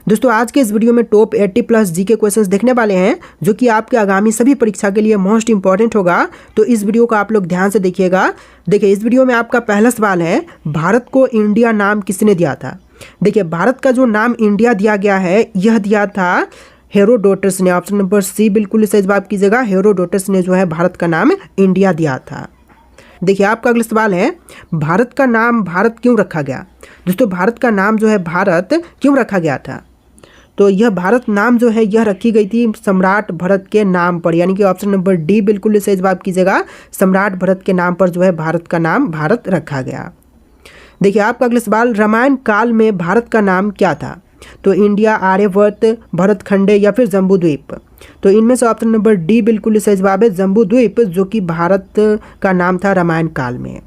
दोस्तों आज के इस वीडियो में टॉप 80 प्लस जी के क्वेश्चंस देखने वाले हैं जो कि आपके आगामी सभी परीक्षा के लिए मोस्ट इंपॉर्टेंट होगा। तो इस वीडियो को आप लोग ध्यान से देखिएगा। देखिए इस वीडियो में आपका पहला सवाल है, भारत को इंडिया नाम किसने दिया था। देखिए भारत का जो नाम इंडिया दिया गया है यह दिया था हेरोडोटस ने। ऑप्शन नंबर सी बिल्कुल सही जवाब कीजिएगा। हेरोडोटस ने जो है भारत का नाम इंडिया दिया था। देखिए आपका अगला सवाल है, भारत का नाम भारत क्यों रखा गया। दोस्तों भारत का नाम जो है भारत क्यों रखा गया था, तो यह भारत नाम जो है यह रखी गई थी सम्राट भरत के नाम पर, यानी कि ऑप्शन नंबर डी बिल्कुल सही जवाब कीजिएगा। सम्राट भरत के नाम पर जो है भारत का नाम भारत रखा गया। देखिए आपका अगला सवाल, रामायण काल में भारत का नाम क्या था। तो इंडिया, आर्यवर्त, भरतखंडे या फिर जम्बूद्वीप। तो इनमें से ऑप्शन नंबर डी बिल्कुल सही जवाब है, जम्बूद्वीप, जो कि भारत का नाम था रामायण काल में।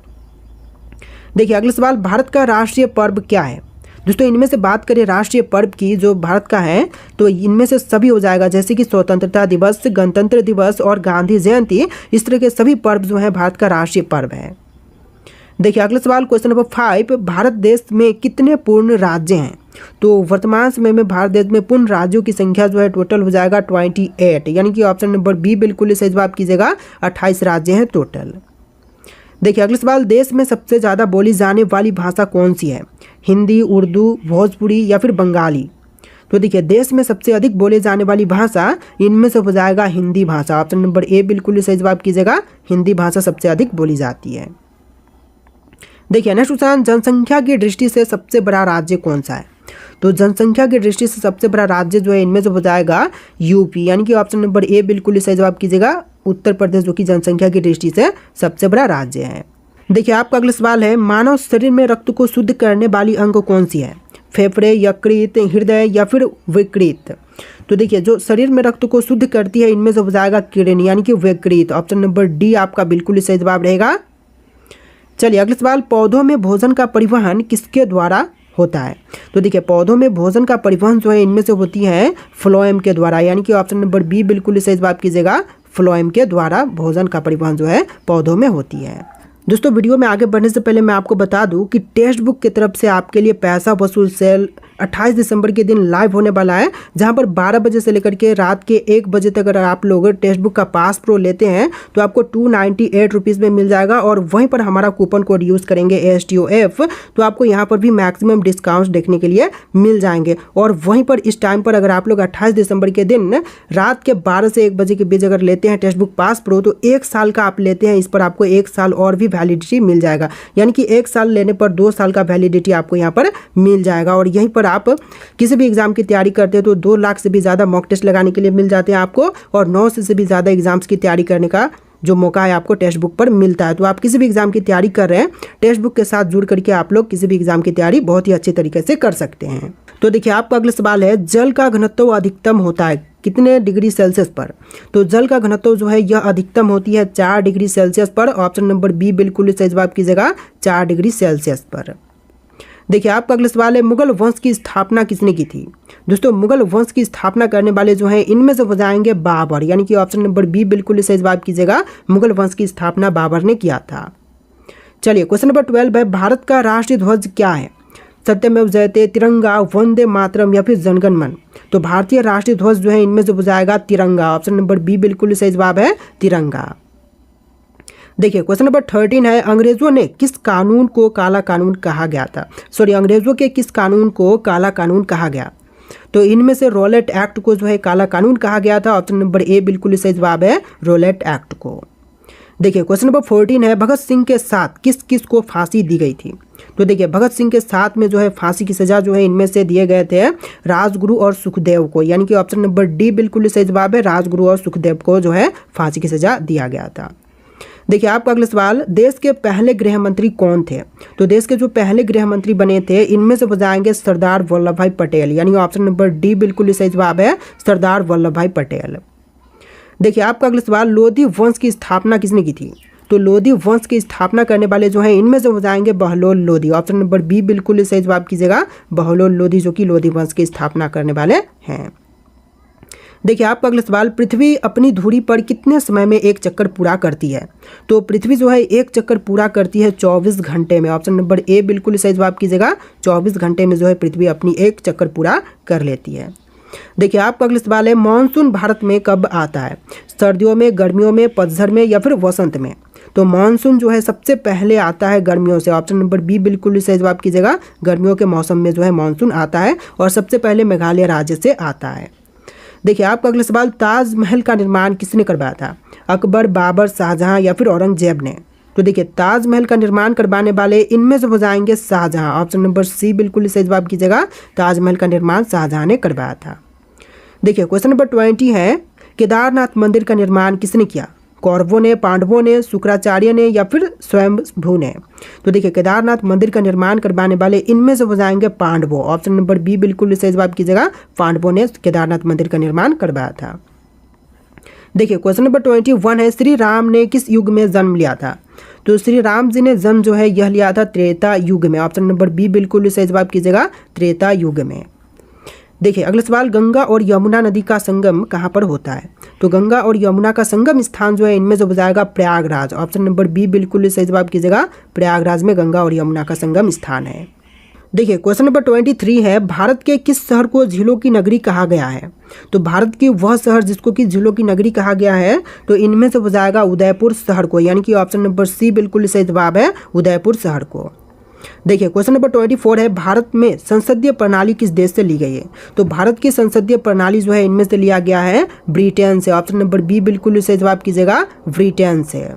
देखिए अगला सवाल, भारत का राष्ट्रीय पर्व क्या है। दोस्तों इनमें से बात करें राष्ट्रीय पर्व की जो भारत का है तो इनमें से सभी हो जाएगा, जैसे कि स्वतंत्रता दिवस, गणतंत्र दिवस और गांधी जयंती। इस तरह के सभी पर्व जो है भारत का राष्ट्रीय पर्व है। देखिए अगला सवाल, क्वेश्चन नंबर 5, भारत देश में कितने पूर्ण राज्य हैं। तो वर्तमान समय में भारत देश में पूर्ण राज्यों की संख्या जो है टोटल हो जाएगा 28, यानी कि ऑप्शन नंबर बी बिल्कुल सही जवाब कीजिएगा। 28 राज्य हैं टोटल। देखिए अगला सवाल, देश में सबसे ज़्यादा बोली जाने वाली भाषा कौन सी है। हिंदी, उर्दू, भोजपुरी या फिर बंगाली। तो देखिए देश में सबसे अधिक बोले जाने वाली भाषा इनमें से हो जाएगा हिंदी भाषा। ऑप्शन नंबर ए बिल्कुल सही जवाब कीजिएगा। हिंदी भाषा सबसे अधिक बोली जाती है। देखिए नेक्स्ट क्वेश्चन, जनसंख्या की दृष्टि से सबसे बड़ा राज्य कौन सा है। तो जनसंख्या की दृष्टि से सबसे बड़ा राज्य जो है इनमें से हो जाएगा यूपी, यानी कि ऑप्शन नंबर ए बिल्कुल सही जवाब कीजिएगा। उत्तर प्रदेश जो कि जनसंख्या की दृष्टि से सबसे बड़ा राज्य है। देखिए आपका अगला सवाल है, मानव शरीर में रक्त को शुद्ध करने वाली अंग कौन सी है। फेफड़े, यकृत, हृदय या फिर विकृत। तो देखिए जो शरीर में रक्त को शुद्ध करती है इनमें से हो जाएगा किडनी, यानी कि विकृत। ऑप्शन नंबर डी आपका बिल्कुल सही जवाब रहेगा। चलिए अगला सवाल, पौधों में भोजन का परिवहन किसके द्वारा होता है। तो देखिए पौधों में भोजन का परिवहन जो है इनमें से होती है फ्लोएम के द्वारा, यानी कि ऑप्शन नंबर बी बिल्कुल सही जवाब कीजिएगा। फ्लोएम के द्वारा भोजन का परिवहन जो है पौधों में होती है। दोस्तों वीडियो में आगे बढ़ने से पहले मैं आपको बता दूं कि टेक्स्ट बुक की तरफ से आपके लिए पैसा वसूल सेल 28 दिसंबर के दिन लाइव होने वाला है, जहां पर 12 बजे से लेकर के रात के 1 बजे तक अगर आप लोग टेक्स्ट बुक का पास प्रो लेते हैं तो आपको 298 रुपीज़ में मिल जाएगा। और वहीं पर हमारा कूपन कोड यूज़ करेंगे ASTOF तो आपको यहाँ पर भी मैक्सिमम डिस्काउंट देखने के लिए मिल जाएंगे। और वहीं पर इस टाइम पर अगर आप लोग 28 दिसंबर के दिन रात के 12 से 1 बजे के बीच अगर लेते हैं टेक्स्ट बुक पास प्रो तो 1 साल का आप लेते हैं, इस पर आपको 1 साल और भी वैलिडिटी मिल जाएगा, यानी कि 1 साल लेने पर 2 साल का वैलिडिटी आपको यहाँ पर मिल जाएगा। और यहीं पर आप किसी भी एग्जाम की तैयारी करते हैं तो 2 लाख से भी ज़्यादा मॉक टेस्ट लगाने के लिए मिल जाते हैं आपको, और 9 से भी ज़्यादा एग्जाम्स की तैयारी करने का जो मौका है आपको टेक्स्ट बुक पर मिलता है। तो आप किसी भी एग्जाम की तैयारी कर रहे हैं टेक्स्ट बुक के साथ जुड़ करके आप लोग किसी भी एग्जाम की तैयारी बहुत ही अच्छे तरीके से कर सकते हैं। तो देखिए आपका अगला सवाल है, जल का घनत्व अधिकतम होता है कितने डिग्री सेल्सियस पर। तो जल का घनत्व जो है यह अधिकतम होती है 4 डिग्री सेल्सियस पर। ऑप्शन नंबर बी बिल्कुल सही जवाब कीजिएगा, 4 डिग्री सेल्सियस पर। देखिए आपका अगला सवाल है, मुगल वंश की स्थापना किसने की थी। दोस्तों मुगल वंश की स्थापना करने वाले जो हैं इनमें से हो जाएंगे बाबर, यानी कि ऑप्शन नंबर बी बिल्कुल सही जवाब कीजिएगा। मुगल वंश की स्थापना बाबर ने किया था। चलिए क्वेश्चन नंबर 12 है, भारत का राष्ट्रीय ध्वज क्या है। सत्यमेव जयते, तिरंगा, वंदे मातरम या फिर जनगण मन। तो भारतीय राष्ट्रीय ध्वज जो है इनमें से हो जाएगा तिरंगा। ऑप्शन नंबर बी बिल्कुल सही जवाब है, तिरंगा। देखिए क्वेश्चन नंबर 13 है, अंग्रेजों ने किस कानून को काला कानून कहा गया था। अंग्रेजों के किस कानून को काला कानून कहा गया। तो इनमें से रोलेट एक्ट को जो है काला कानून कहा गया था। ऑप्शन नंबर ए बिल्कुल सही जवाब है, रोलेट एक्ट को। देखिए क्वेश्चन नंबर 14 है, भगत सिंह के साथ किस किस को फांसी दी गई थी। तो देखिए भगत सिंह के साथ में जो है फांसी की सजा जो है इनमें से दिए गए थे राजगुरु और सुखदेव को, यानी कि ऑप्शन नंबर डी बिल्कुल सही जवाब है, राजगुरु और सुखदेव को जो है फांसी की सजा दिया गया था। देखिए आपका अगला सवाल, देश के पहले गृह मंत्री कौन थे। तो देश के जो पहले गृह मंत्री बने थे इनमें से हो जाएंगे सरदार वल्लभ भाई पटेल, यानी ऑप्शन नंबर डी बिल्कुल सही जवाब है, सरदार वल्लभ भाई पटेल। देखिए आपका अगला सवाल, लोधी वंश की स्थापना किसने की थी। तो लोधी वंश की स्थापना करने वाले जो हैं इनमें से हो जाएंगे Bahlol Lodi. Option number B बिल्कुल सही जवाब कीजिएगा, बहलोल लोधी जो कि लोधी वंश की स्थापना करने वाले हैं। देखिए आपका अगला सवाल, पृथ्वी अपनी धुरी पर कितने समय में एक चक्कर पूरा करती है? तो पृथ्वी जो है एक चक्कर पूरा करती है 24 घंटे में। ऑप्शन नंबर ए बिल्कुल सही जवाब कीजिएगा। 24 घंटे में जो है पृथ्वी अपनी एक चक्कर पूरा कर लेती है। देखिए आपका अगला सवाल है, मानसून भारत में कब आता है? सर्दियों में, गर्मियों में, पतझड़ में या फिर वसंत में? तो मानसून जो है सबसे पहले आता है गर्मियों से। ऑप्शन नंबर बी बिल्कुल सही जवाब कीजिएगा। गर्मियों के मौसम में जो है मानसून आता है और सबसे पहले मेघालय राज्य से आता है। देखिए आपका अगला सवाल, ताजमहल का निर्माण किसने करवाया था? अकबर, बाबर, शाहजहां या फिर औरंगजेब ने? तो देखिए ताजमहल का निर्माण करवाने वाले इनमें से हो जाएंगे शाहजहां। ऑप्शन नंबर सी बिल्कुल सही जवाब कीजिएगा। ताजमहल का निर्माण शाहजहां ने करवाया था। देखिए क्वेश्चन नंबर 20 है, केदारनाथ मंदिर का निर्माण किसने किया? कौरवों ने, पांडवों ने, शुक्राचार्य ने या फिर स्वयंभू ने? तो देखिए केदारनाथ मंदिर का निर्माण करवाने वाले इनमें से हो जाएंगे पांडवों। ऑप्शन नंबर बी बिल्कुल सही जवाब कीजिएगा। पांडवों ने केदारनाथ मंदिर का निर्माण करवाया था। देखिए क्वेश्चन नंबर 21 है, श्री राम ने किस युग में जन्म लिया था? तो श्री राम जी ने जन्म जो है यह लिया था त्रेता युग में। ऑप्शन नंबर बी बिल्कुल सही जवाब कीजिएगा। त्रेता युग में। देखिए अगला सवाल, गंगा और यमुना नदी का संगम कहाँ पर होता है? तो गंगा और यमुना का संगम स्थान जो है इनमें से हो जाएगा प्रयागराज। ऑप्शन नंबर बी बिल्कुल सही जवाब कीजिएगा। प्रयागराज में गंगा और यमुना का संगम स्थान है। देखिए क्वेश्चन नंबर 23 है, भारत के किस शहर को झीलों की नगरी कहा गया है? तो भारत की वह शहर जिसको कि झीलों की नगरी कहा गया है, तो इनमें से हो जाएगा उदयपुर शहर को, यानी कि ऑप्शन नंबर सी बिल्कुल सही जवाब है, उदयपुर शहर को। देखिए क्वेश्चन नंबर 24 है, भारत में संसदीय प्रणाली किस देश से ली गई है? तो भारत की संसदीय प्रणाली जो है इनमें से लिया गया है ब्रिटेन से। ऑप्शन नंबर बी बिल्कुल सही जवाब कीजिएगा। ब्रिटेन से।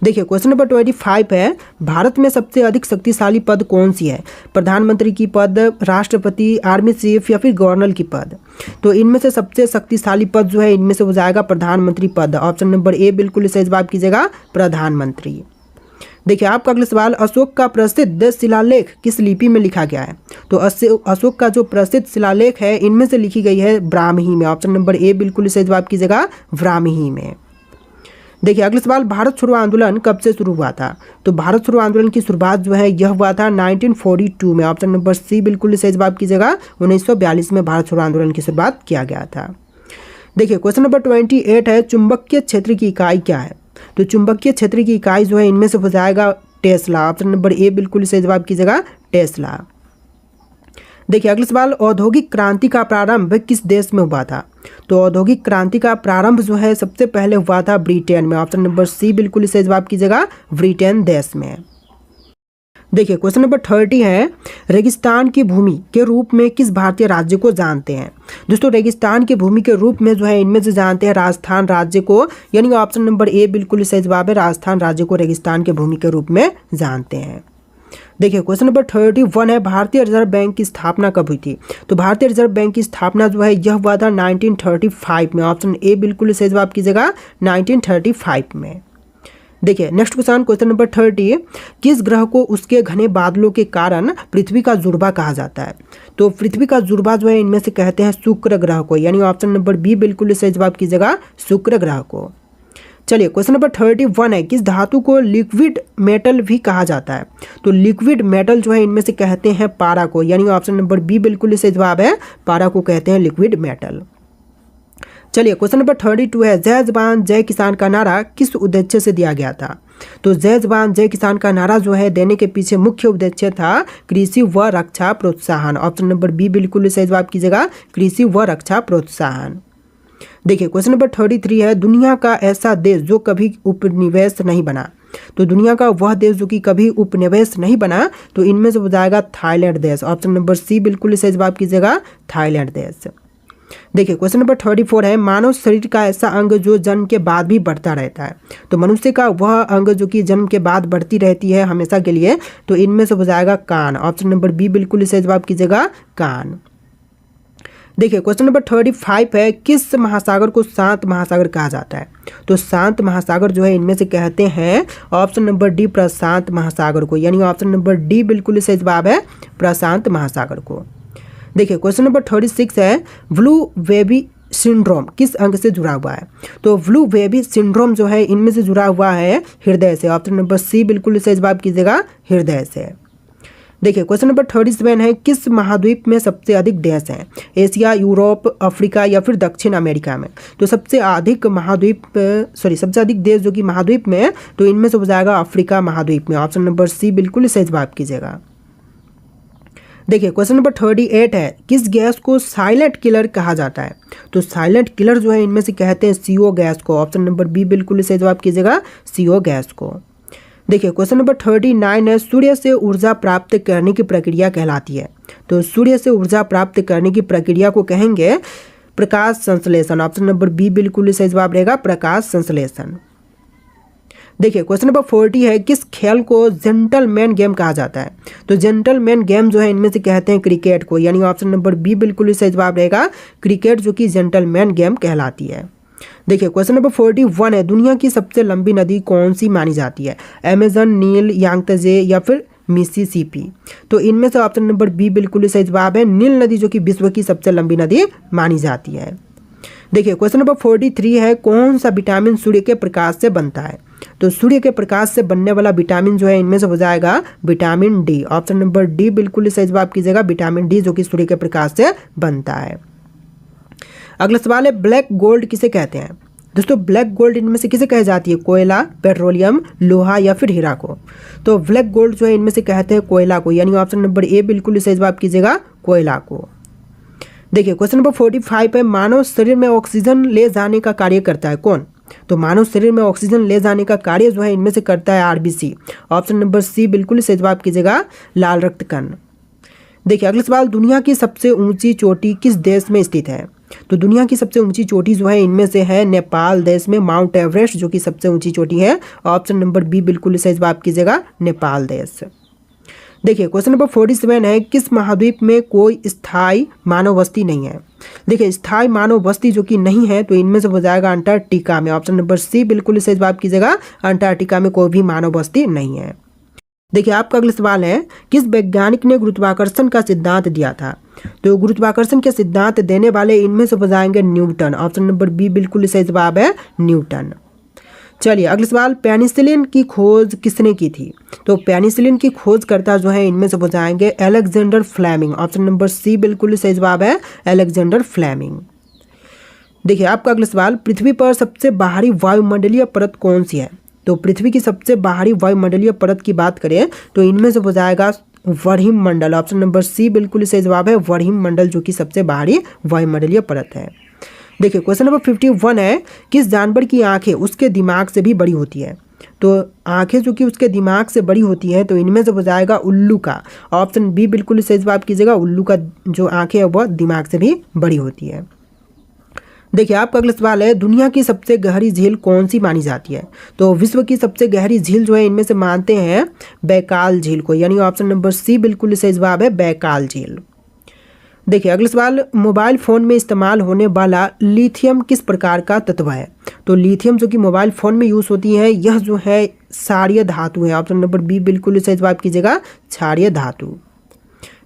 देखिए क्वेश्चन नंबर 25 है, भारत में सबसे अधिक शक्तिशाली पद कौन सी है? प्रधानमंत्री की पद, राष्ट्रपति, आर्मी चीफ या फिर गवर्नर की पद? तो इनमें से सबसे शक्तिशाली पद जो है इनमें से हो जाएगा प्रधानमंत्री पद। ऑप्शन नंबर ए बिल्कुल सही जवाब कीजिएगा। प्रधानमंत्री। देखिए आपका अगला सवाल, अशोक का प्रसिद्ध शिलालेख किस लिपि में लिखा गया है? तो अशोक का जो प्रसिद्ध शिलालेख है इनमें से लिखी गई है ब्राह्मी में। ऑप्शन नंबर ए बिल्कुल सही जवाब कीजिएगा। ब्राह्मी में। देखिए अगला सवाल, भारत छोड़ो आंदोलन कब से शुरू हुआ था? तो भारत छोड़ो आंदोलन की शुरुआत जो है यह हुआ था 1942 में। ऑप्शन नंबर सी बिल्कुल सही जवाब कीजिएगा। 1942 में भारत छोड़ो आंदोलन की शुरुआत किया गया था। देखिए क्वेश्चन नंबर 28 है, चुंबकीय क्षेत्र की इकाई क्या है? तो चुंबकीय क्षेत्र की इकाई जो है इनमें से हो जाएगा टेस्ला। ऑप्शन नंबर ए बिल्कुल सही जवाब कीजिएगा। टेस्ला। देखिए अगला सवाल, औद्योगिक क्रांति का प्रारंभ किस देश में हुआ था? तो औद्योगिक क्रांति का प्रारंभ जो है सबसे पहले हुआ था ब्रिटेन में। ऑप्शन नंबर सी बिल्कुल सही जवाब कीजिएगा। ब्रिटेन देश में। देखिए क्वेश्चन नंबर 30 है, रेगिस्तान की भूमि के रूप में किस भारतीय राज्य को जानते हैं? दोस्तों रेगिस्तान की भूमि के रूप में जो है इनमें से जानते हैं राजस्थान राज्य को, यानी ऑप्शन नंबर ए बिल्कुल सही जवाब है। राजस्थान राज्य को रेगिस्तान की भूमि के रूप में जानते हैं। देखिए क्वेश्चन नंबर 31 है, भारतीय रिजर्व बैंक की स्थापना कब हुई थी? तो भारतीय रिजर्व बैंक की स्थापना जो है यह हुआ था 1935 में। ऑप्शन ए बिल्कुल सही जवाब कीजिएगा। 1935 में। देखिए नेक्स्ट क्वेश्चन नंबर 30, किस ग्रह को उसके घने बादलों के कारण पृथ्वी का जुड़वा कहा जाता है? तो पृथ्वी का जुड़वा जो है इनमें से कहते हैं शुक्र ग्रह को, यानी ऑप्शन नंबर बी बिल्कुल सही जवाब कीजिएगा। शुक्र ग्रह को। चलिए क्वेश्चन नंबर 31 है, किस धातु को लिक्विड मेटल भी कहा जाता है? तो लिक्विड मेटल जो है इनमें से कहते हैं पारा को, यानी ऑप्शन नंबर बी बिल्कुल सही जवाब है। पारा को कहते हैं लिक्विड मेटल। चलिए क्वेश्चन नंबर 32 है, जय जवान जय किसान का नारा किस उद्देश्य से दिया गया था? तो जय जवान जय किसान का नारा जो है देने के पीछे मुख्य उद्देश्य था कृषि व रक्षा प्रोत्साहन। ऑप्शन नंबर बी बिल्कुल सही जवाब कीजिएगा। कृषि व रक्षा प्रोत्साहन। देखिए क्वेश्चन नंबर 33 है, दुनिया का ऐसा देश जो कभी उपनिवेश नहीं बना? तो दुनिया का वह देश जो कि कभी उपनिवेश नहीं बना, तो इनमें से हो जाएगा थाईलैंड देश। ऑप्शन नंबर सी बिल्कुल सही जवाब कीजिएगा। थाईलैंड देश। देखिए क्वेश्चन नंबर 34 है, मानव शरीर का ऐसा अंग जो जन्म के बाद भी बढ़ता रहता है? तो मनुष्य का वह अंग जो कि जन्म के बाद बढ़ती रहती है हमेशा के लिए, तो इनमें से हो जाएगा कान। ऑप्शन नंबर बी बिल्कुल सही जवाब कीजिएगा। कान। देखिए क्वेश्चन नंबर 35 है, किस महासागर को शांत महासागर कहा जाता है? तो शांत महासागर जो है इनमें से कहते हैं ऑप्शन नंबर डी प्रशांत महासागर को, यानी ऑप्शन नंबर डी बिल्कुल सही जवाब है। प्रशांत महासागर को। देखिए क्वेश्चन नंबर 36 है, ब्लू वेबी सिंड्रोम किस अंग से जुड़ा हुआ है? तो ब्लू वेबी सिंड्रोम जो है इनमें से जुड़ा हुआ है हृदय से। ऑप्शन नंबर सी बिल्कुल सही जवाब कीजिएगा। हृदय से। देखिए क्वेश्चन नंबर 37 है, किस महाद्वीप में सबसे अधिक देश हैं? एशिया, यूरोप, अफ्रीका या फिर दक्षिण अमेरिका में? तो सबसे अधिक सबसे अधिक देश जो कि महाद्वीप में है, तो इनमें से हो जाएगा अफ्रीका महाद्वीप में। ऑप्शन नंबर सी बिल्कुल सही जवाब कीजिएगा। देखिए क्वेश्चन नंबर 38 है, किस गैस को साइलेंट किलर कहा जाता है? तो साइलेंट किलर जो है इनमें से कहते हैं CO गैस को। ऑप्शन नंबर बी बिल्कुल सही जवाब कीजिएगा, CO गैस को। देखिए क्वेश्चन नंबर 39 है, सूर्य से ऊर्जा प्राप्त करने की प्रक्रिया कहलाती है? तो सूर्य से ऊर्जा प्राप्त करने की प्रक्रिया को कहेंगे प्रकाश संश्लेषण। ऑप्शन नंबर बी बिल्कुल सही जवाब रहेगा, प्रकाश संश्लेषण। देखिए क्वेश्चन नंबर 40 है, किस खेल को जेंटलमैन गेम कहा जाता है? तो जेंटलमैन गेम जो है इनमें से कहते हैं क्रिकेट को, यानी ऑप्शन नंबर बी बिल्कुल सही जवाब रहेगा, क्रिकेट जो कि जेंटलमैन गेम कहलाती है। देखिए क्वेश्चन नंबर 41 है, दुनिया की सबसे लंबी नदी कौन सी मानी जाती है? अमेजन, नील, यांगत्जे या फिर मिसिसिपी? तो इनमें से ऑप्शन नंबर बी बिल्कुल सही जवाब है, नील नदी जो कि विश्व की सबसे लंबी नदी मानी जाती है। देखिए क्वेश्चन नंबर 43 है, कौन सा विटामिन सूर्य के प्रकाश से बनता है? तो सूर्य के प्रकाश से बनने वाला विटामिन जो है इनमें से हो जाएगा vitamin D. Option number D बिल्कुल सही जवाब कीजिएगा, विटामिन डी जो कि सूर्य के प्रकाश से बनता है। अगला सवाल है, ब्लैक गोल्ड किसे कहते हैं? दोस्तों ब्लैक गोल्ड इनमें से किसे कही जाती है? कोयला, पेट्रोलियम, लोहा या फिर हीरा को? तो ब्लैक गोल्ड जो है इनमें से कहते हैं कोयला को, यानी ऑप्शन नंबर ए बिल्कुल सही जवाब कीजिएगा, कोयला को। देखिए क्वेश्चन नंबर 45 है, मानव शरीर में ऑक्सीजन ले जाने का कार्य करता है कौन? तो मानव शरीर में ऑक्सीजन ले जाने का कार्य जो है इनमें से करता है RBC। ऑप्शन नंबर सी बिल्कुल सही जवाब कीजिएगा, लाल रक्त कण। देखिए अगला सवाल, दुनिया की सबसे ऊंची चोटी किस देश में स्थित है? तो दुनिया की सबसे ऊंची चोटी जो है इनमें से है नेपाल देश में, माउंट एवरेस्ट जो कि सबसे ऊंची चोटी है। ऑप्शन नंबर बी बिल्कुल सही जवाब कीजिएगा, नेपाल देश। देखिए क्वेश्चन नंबर 47 है, किस महाद्वीप में कोई स्थायी मानव बस्ती नहीं है? देखिए स्थायी मानव बस्ती जो कि नहीं है, तो इनमें से हो जाएगा अंटार्कटिका में। ऑप्शन नंबर सी बिल्कुल सही जवाब कीजिएगा, अंटार्कटिका में कोई भी मानव बस्ती नहीं है। देखिए आपका अगला सवाल है, किस वैज्ञानिक ने गुरुत्वाकर्षण का सिद्धांत दिया था? तो गुरुत्वाकर्षण के सिद्धांत देने वाले इनमें से हो जाएंगे न्यूटन। ऑप्शन नंबर बी बिल्कुल सही जवाब है, न्यूटन। चलिए अगला सवाल, पेनिसिलिन की खोज किसने की थी? तो पेनिसिलिन की खोजकर्ता जो है इनमें से हो जाएंगे Alexander Fleming. Option number C बिल्कुल सही जवाब है, अलेक्जेंडर फ्लेमिंग। देखिए आपका अगला सवाल, पृथ्वी पर सबसे बाहरी वायुमंडलीय परत कौन सी है? तो पृथ्वी की सबसे बाहरी वायुमंडलीय परत की बात करें तो इनमें से हो जाएगा वर्हिम मंडल। ऑप्शन नंबर सी बिल्कुल सही जवाब है, वर्हिम मंडल जो कि सबसे बाहरी वायुमंडलीय परत है। देखिए क्वेश्चन नंबर 51 है, किस जानवर की आंखें उसके दिमाग से भी बड़ी होती है? तो आंखें जो कि उसके दिमाग से बड़ी होती हैं, तो इनमें से हो जाएगा उल्लू का। ऑप्शन बी बिल्कुल सही जवाब कीजिएगा, उल्लू का जो आंखें है वह दिमाग से भी बड़ी होती है। देखिए आपका अगला सवाल है, दुनिया की सबसे गहरी झील कौन सी मानी जाती है? तो विश्व की सबसे गहरी झील जो है इनमें से मानते हैं बैकाल झील को, यानी ऑप्शन नंबर सी बिल्कुल सही जवाब है, बैकाल झील। देखिए अगला सवाल, मोबाइल फ़ोन में इस्तेमाल होने वाला लिथियम किस प्रकार का तत्व है? तो लिथियम जो कि मोबाइल फ़ोन में यूज़ होती है, यह जो है क्षारीय धातु है। ऑप्शन नंबर बी बिल्कुल सही जवाब कीजिएगा, क्षारीय धातु।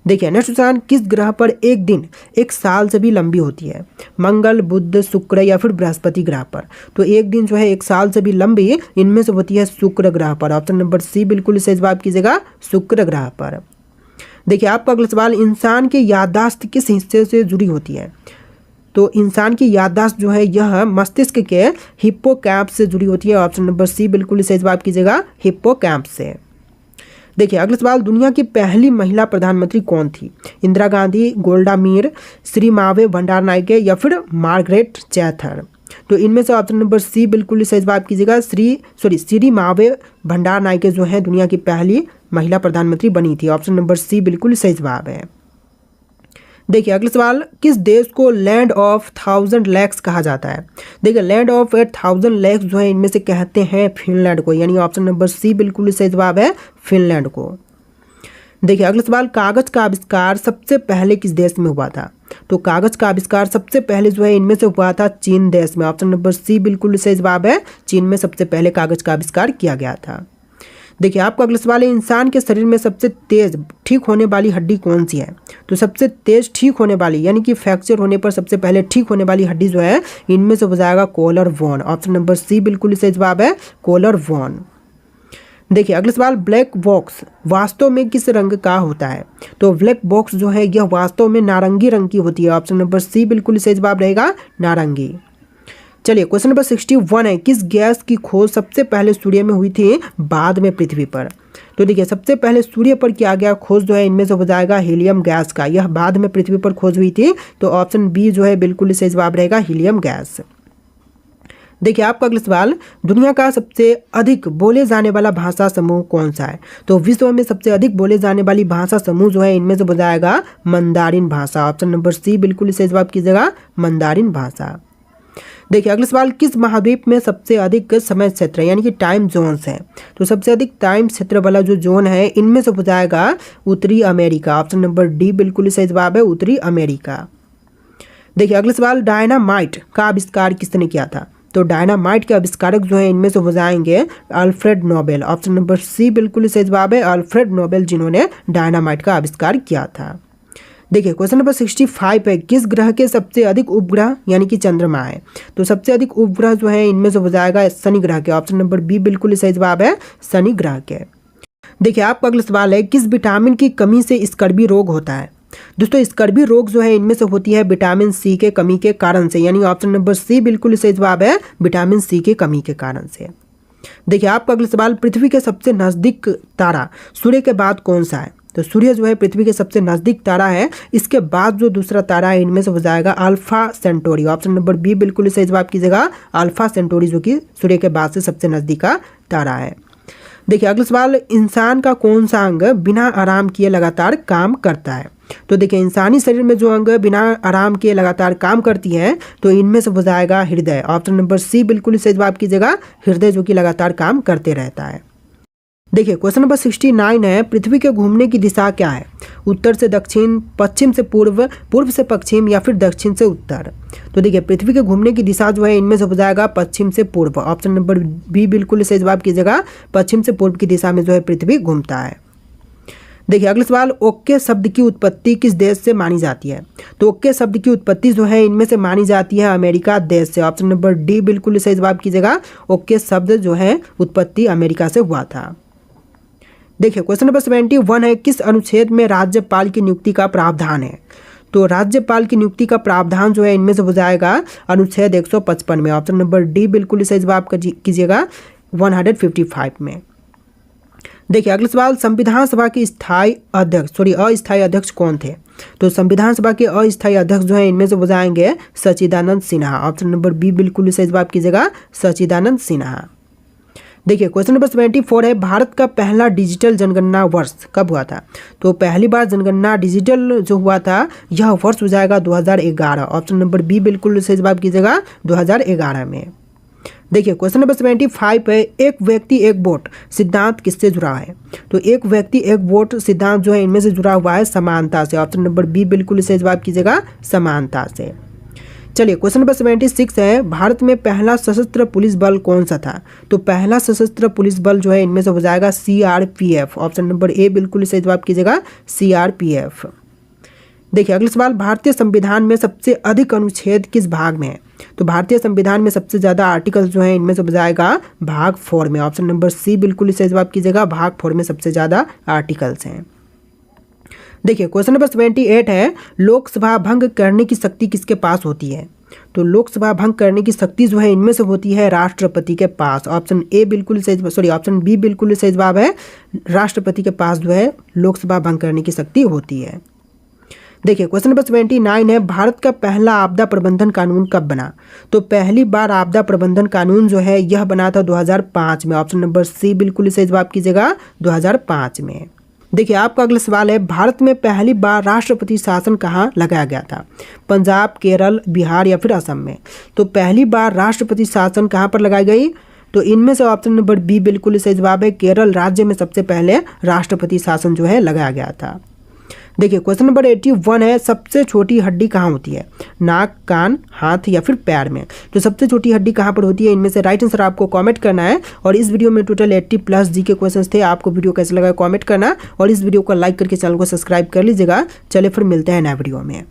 देखिए नेक्स्ट क्वेश्चन, किस ग्रह पर एक दिन एक साल से भी लंबी होती है? मंगल, बुध, शुक्र या फिर बृहस्पति ग्रह पर? तो एक दिन जो है एक साल से भी लंबी इनमें से होती है शुक्र ग्रह पर। ऑप्शन नंबर सी बिल्कुल सही जवाब कीजिएगा, शुक्र ग्रह पर। देखिए आपका अगला सवाल, इंसान की याददाश्त किस हिस्से से जुड़ी होती है? तो इंसान की याददाश्त जो है यह मस्तिष्क के हिप्पोकैम्पस से जुड़ी होती है। ऑप्शन नंबर सी बिल्कुल सही जवाब कीजिएगा, हिप्पोकैम्पस से। देखिए अगला सवाल, दुनिया की पहली महिला प्रधानमंत्री कौन थी? इंदिरा गांधी, गोल्डा मीर, श्री मावे भंडारनायके या फिर मार्गरेट चैथर? तो इनमें से ऑप्शन नंबर सी बिल्कुल सही जवाब कीजिएगा, श्री मावे भंडारनायके जो है दुनिया की पहली महिला प्रधानमंत्री बनी थी। ऑप्शन नंबर सी बिल्कुल सही जवाब है। देखिए अगला सवाल, किस देश को लैंड ऑफ 1000 लेक्स कहा जाता है? देखिए लैंड ऑफ 1000 लेक्स जो है इनमें से कहते हैं फिनलैंड को, यानी ऑप्शन नंबर सी बिल्कुल सही जवाब है, फिनलैंड को। देखिए अगला सवाल, कागज का आविष्कार सबसे पहले किस देश में हुआ था? तो कागज का आविष्कार सबसे पहले जो है इनमें से हुआ था चीन देश में। ऑप्शन नंबर सी बिल्कुल सही जवाब है, चीन में सबसे पहले कागज का आविष्कार किया गया था। देखिए आपका अगला सवाल है, इंसान के शरीर में सबसे तेज ठीक होने वाली हड्डी कौन सी है? तो सबसे तेज ठीक होने वाली यानी कि फ्रैक्चर होने पर सबसे पहले ठीक होने वाली हड्डी जो है इनमें से हो जाएगा collar bone. Option number C बिल्कुल सही जवाब है, कॉलर बोन। देखिए अगला सवाल, ब्लैक बॉक्स वास्तव में किस रंग का होता है? तो ब्लैक बॉक्स जो है यह वास्तव में नारंगी रंग की होती है। ऑप्शन नंबर सी बिल्कुल सही जवाब रहेगा, नारंगी। चलिए क्वेश्चन नंबर 61 है, किस गैस की खोज सबसे पहले सूर्य में हुई थी, बाद में पृथ्वी पर? तो देखिए सबसे पहले सूर्य पर किया गया खोज जो है इनमें से हो जाएगा हीलियम गैस का, यह बाद में पृथ्वी पर खोज हुई थी। तो ऑप्शन बी जो है बिल्कुल सही जवाब रहेगा, हीलियम गैस। देखिए आपका अगला सवाल, दुनिया का सबसे अधिक बोले जाने वाला भाषा समूह कौन सा है? तो विश्व में सबसे अधिक बोले जाने वाली भाषा समूह जो है इनमें से हो जाएगा मंदारिन भाषा। ऑप्शन नंबर सी बिल्कुल सही जवाब कीजिएगा, मंदारिन भाषा। देखिए अगला सवाल, किस महाद्वीप में सबसे अधिक समय क्षेत्र यानी कि टाइम जोन्स हैं? तो सबसे अधिक टाइम क्षेत्र वाला जो जोन है इनमें से हो जाएगा उत्तरी अमेरिका। ऑप्शन नंबर डी बिल्कुल सही जवाब है, उत्तरी अमेरिका। देखिए अगला सवाल, डायनामाइट का आविष्कार किसने किया था? तो डायनामाइट के आविष्कारक जो है इनमें से हो जाएंगे Alfred Nobel. Option number C बिल्कुल सही जवाब है, अल्फ्रेड नोबेल जिन्होंने डायनामाइट का आविष्कार किया था। देखिए क्वेश्चन नंबर 65 है, किस ग्रह के सबसे अधिक उपग्रह यानी कि चंद्रमा है? तो सबसे अधिक उपग्रह जो है इनमें से हो जाएगा शनि ग्रह के। ऑप्शन नंबर बी बिल्कुल सही जवाब है, शनि ग्रह के। देखिए आपका अगला सवाल है, किस विटामिन की कमी से स्कर्वी रोग होता है? दोस्तों स्कर्वी रोग जो है इनमें से होती है विटामिन सी के कमी के कारण से, यानी ऑप्शन नंबर सी बिल्कुल सही जवाब है, विटामिन सी के कमी के कारण से। देखिए आपका अगला सवाल, पृथ्वी के सबसे नजदीक तारा सूर्य के बाद कौन सा है? तो सूर्य जो है पृथ्वी के सबसे नजदीक तारा है, इसके बाद जो दूसरा तारा है इनमें से हो जाएगा Alpha Centauri. Option number B बिल्कुल सही जवाब कीजिएगा, अल्फा सेंटोरी जो कि सूर्य के बाद से सबसे नजदीक का तारा है। देखिए अगला सवाल, इंसान का कौन सा अंग बिना आराम किए लगातार काम करता है? तो देखिए इंसानी शरीर में जो अंग बिना आराम किए लगातार काम करती है तो इनमें से हो जाएगा हृदय। ऑप्शन नंबर सी बिल्कुल सही जवाब कीजिएगा, हृदय जो कि लगातार काम करते रहता है। देखिए क्वेश्चन नंबर 69 है, पृथ्वी के घूमने की दिशा क्या है? उत्तर से दक्षिण, पश्चिम से पूर्व, पूर्व से पश्चिम या फिर दक्षिण से उत्तर? तो देखिए पृथ्वी के घूमने की दिशा जो है इनमें से हो जाएगा पश्चिम से पूर्व। ऑप्शन नंबर बी बिल्कुल सही जवाब कीजिएगा, पश्चिम से पूर्व की दिशा में जो है पृथ्वी घूमता है। देखिए अगला सवाल, ओके शब्द की उत्पत्ति किस देश से मानी जाती है? तो ओके शब्द की उत्पत्ति जो है इनमें से मानी जाती है अमेरिका देश से। ऑप्शन नंबर डी बिल्कुल सही जवाब कीजिएगा, ओके शब्द जो है उत्पत्ति अमेरिका से हुआ था। देखिए क्वेश्चन नंबर 71 है, किस अनुच्छेद में राज्यपाल की नियुक्ति का प्रावधान है? तो राज्यपाल की नियुक्ति का प्रावधान जो है इनमें से हो जाएगा अनुच्छेद 155 में। ऑप्शन नंबर डी बिल्कुल सही जवाब कीजिएगा, 155 में। देखिए अगला सवाल, संविधान सभा के अस्थायी अध्यक्ष कौन थे? तो संविधान सभा के अस्थायी अध्यक्ष जो है इनमें से हो जाएंगे सच्चिदानंद सिन्हा। ऑप्शन नंबर बी बिल्कुल सही जवाब कीजिएगा, सच्चिदानंद सिन्हा। देखिए क्वेश्चन नंबर 74 है, भारत का पहला डिजिटल जनगणना वर्ष कब हुआ था? तो पहली बार जनगणना डिजिटल जो हुआ था यह वर्ष हो जाएगा 2011। ऑप्शन नंबर बी बिल्कुल सही जवाब कीजिएगा, 2011 में। देखिए क्वेश्चन नंबर 75 है, एक व्यक्ति एक वोट सिद्धांत किससे जुड़ा है? तो एक व्यक्ति एक वोट सिद्धांत जो है इनमें से जुड़ा हुआ है समानता से। ऑप्शन नंबर बी बिल्कुल सही जवाब कीजिएगा, समानता से। चलिए क्वेश्चन नंबर 76 है, भारत में पहला सशस्त्र पुलिस बल कौन सा था? तो पहला सशस्त्र पुलिस बल जो है इनमें से हो जाएगा CRPF। ऑप्शन नंबर ए बिल्कुल सही जवाब कीजिएगा, CRPF। देखिए अगला सवाल, भारतीय संविधान में सबसे अधिक अनुच्छेद किस भाग में है? तो भारतीय संविधान में सबसे ज़्यादा आर्टिकल जो है इनमें से हो जाएगा भाग 4 में। ऑप्शन नंबर सी बिल्कुल सही जवाब कीजिएगा, भाग 4 में सबसे ज़्यादा आर्टिकल्स हैं। देखिए क्वेश्चन नंबर 78 है, लोकसभा भंग करने की शक्ति किसके पास होती है? तो लोकसभा भंग करने की शक्ति जो है इनमें से होती है राष्ट्रपति के पास। ऑप्शन बी बिल्कुल सही जवाब है, राष्ट्रपति के पास जो है लोकसभा भंग करने की शक्ति होती है। देखिए क्वेश्चन नंबर 79 है, भारत का पहला आपदा प्रबंधन कानून कब बना? तो पहली बार आपदा प्रबंधन कानून जो है यह बना था 2005 में। ऑप्शन नंबर सी बिल्कुल सही जवाब कीजिएगा, 2005 में। देखिए आपका अगला सवाल है, भारत में पहली बार राष्ट्रपति शासन कहाँ लगाया गया था? पंजाब, केरल, बिहार या फिर असम में? तो पहली बार राष्ट्रपति शासन कहाँ पर लगाई गई? तो इनमें से ऑप्शन नंबर बी बिल्कुल सही जवाब है, केरल राज्य में सबसे पहले राष्ट्रपति शासन जो है लगाया गया था। देखिए क्वेश्चन नंबर 81 है, सबसे छोटी हड्डी कहाँ होती है? नाक, कान, हाथ या फिर पैर में? तो सबसे छोटी हड्डी कहाँ पर होती है? इनमें से राइट आंसर आपको कमेंट करना है। और इस वीडियो में टोटल 80+ जीके क्वेश्चंस थे। आपको वीडियो कैसे लगा कमेंट करना और इस वीडियो को लाइक करके चैनल को सब्सक्राइब कर लीजिएगा। चलिए फिर मिलते हैं नए वीडियो में।